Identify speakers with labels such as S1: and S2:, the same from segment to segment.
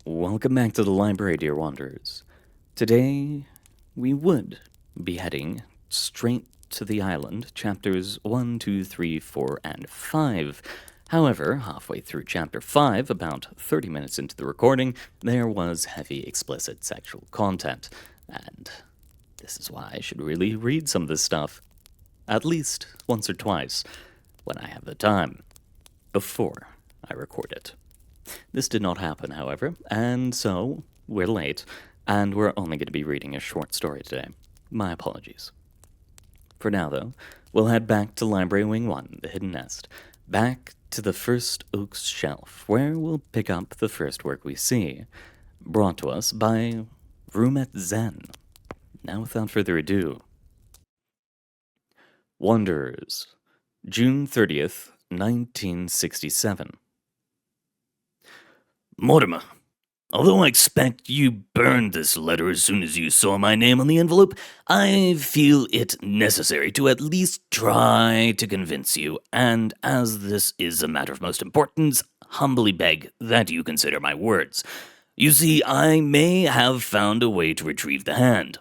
S1: Welcome back to the library, dear wanderers. Today, we would be heading straight to the island, chapters 1, 2, 3, 4, and 5. However, halfway through chapter 5, about 30 minutes into the recording, there was heavy explicit sexual content. And this is why I should really read some of this stuff. At least once or twice, when I have the time, before I record it. This did not happen, however, and so we're late, and we're only going to be reading a short story today. My apologies. For now, though, we'll head back to Library Wing 1, the Hidden Nest, back to the first Oak's Shelf, where we'll pick up the first work we see, brought to us by Roomet Zen. Now, without further ado, Wanderers, June 30th, 1967.
S2: Mortimer, although I expect you burned this letter as soon as you saw my name on the envelope, I feel it necessary to at least try to convince you, and as this is a matter of most importance, humbly beg that you consider my words. You see, I may have found a way to retrieve the hand.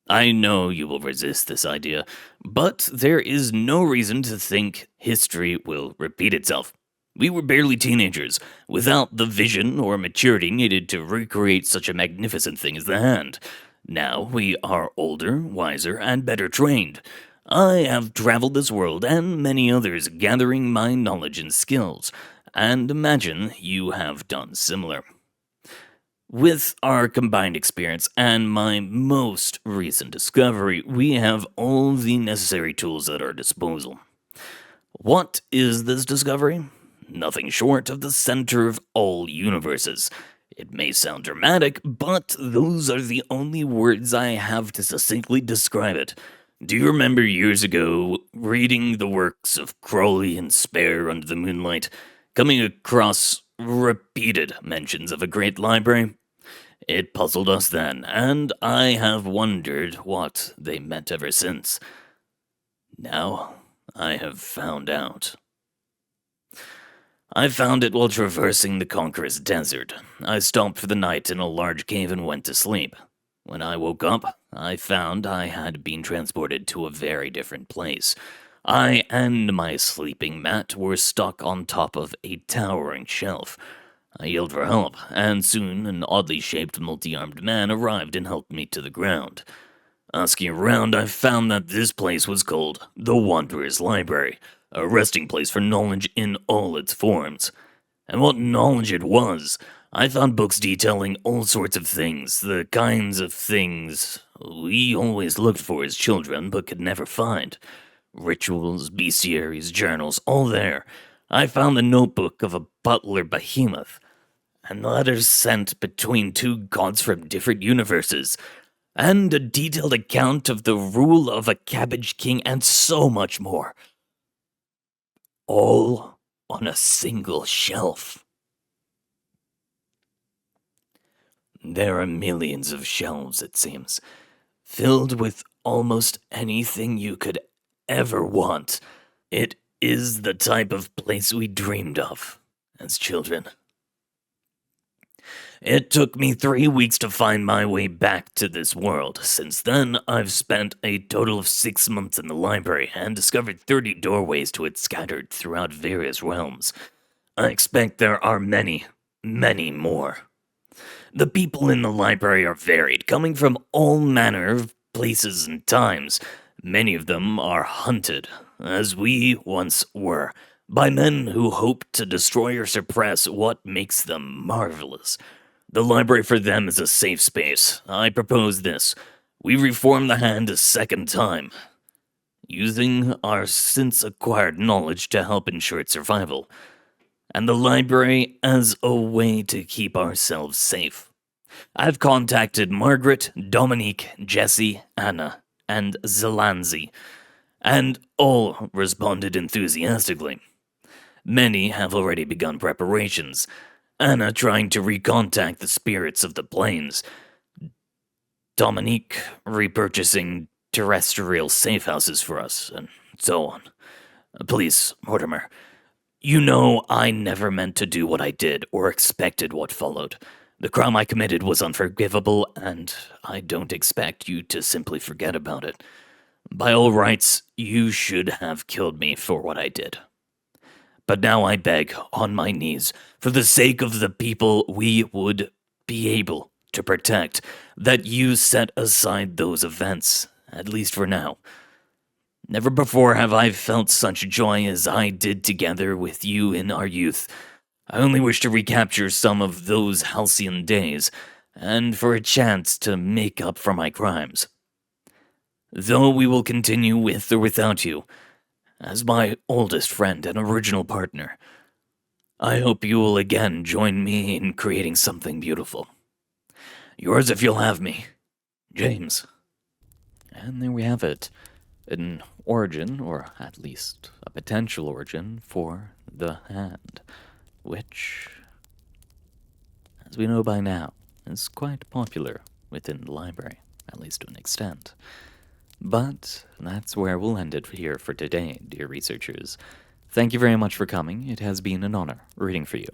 S2: I know you will resist this idea, but there is no reason to think history will repeat itself. We were barely teenagers, without the vision or maturity needed to recreate such a magnificent thing as the hand. Now we are older, wiser, and better trained. I have traveled this world and many others, gathering my knowledge and skills, and imagine you have done similar. With our combined experience and my most recent discovery, we have all the necessary tools at our disposal. What is this discovery? Nothing short of the center of all universes. It may sound dramatic, but those are the only words I have to succinctly describe it. Do you remember years ago reading the works of Crowley and Spare under the moonlight, coming across repeated mentions of a great library? It puzzled us then, and I have wondered what they meant ever since. Now I have found out. I found it while traversing the Conqueror's Desert. I stopped for the night in a large cave and went to sleep. When I woke up, I found I had been transported to a very different place. I and my sleeping mat were stuck on top of a towering shelf. I yelled for help, and soon an oddly shaped multi-armed man arrived and helped me to the ground. Asking around, I found that this place was called the Wanderer's Library, a resting place for knowledge in all its forms. And what knowledge it was! I found books detailing all sorts of things, the kinds of things we always looked for as children but could never find. Rituals, bestiaries, journals, all there. I found the notebook of a butler behemoth, and letters sent between two gods from different universes, and a detailed account of the rule of a cabbage king, and so much more. All on a single shelf. There are millions of shelves, it seems, filled with almost anything you could ever want. It is the type of place we dreamed of as children. It took me 3 weeks to find my way back to this world. Since then, I've spent a total of 6 months in the library and discovered 30 doorways to it scattered throughout various realms. I expect there are many, many more. The people in the library are varied, coming from all manner of places and times. Many of them are hunted, as we once were, by men who hope to destroy or suppress what makes them marvelous. The library for them is a safe space. I propose this. We reform the hand a second time, using our since-acquired knowledge to help ensure its survival, and the library as a way to keep ourselves safe. I've contacted Margaret, Dominique, Jessie, Anna, and Zelanzi, and all responded enthusiastically. Many have already begun preparations. Anna trying to recontact the spirits of the plains. Dominique repurchasing terrestrial safe houses for us, and so on. Please, Mortimer, you know I never meant to do what I did or expected what followed. The crime I committed was unforgivable, and I don't expect you to simply forget about it. By all rights, you should have killed me for what I did. But now I beg, on my knees, for the sake of the people we would be able to protect, that you set aside those events, at least for now. Never before have I felt such joy as I did together with you in our youth. I only wish to recapture some of those halcyon days, and for a chance to make up for my crimes. Though we will continue with or without you, as my oldest friend and original partner, I hope you will again join me in creating something beautiful. Yours if you'll have me, James.
S1: And there we have it. An origin, or at least a potential origin, for the hand, which, as we know by now, is quite popular within the library, at least to an extent. But that's where we'll end it here for today, dear researchers. Thank you very much for coming. It has been an honor reading for you.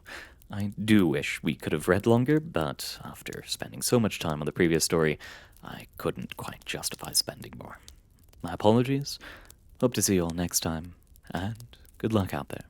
S1: I do wish we could have read longer, but after spending so much time on the previous story, I couldn't quite justify spending more. My apologies. Hope to see you all next time, and good luck out there.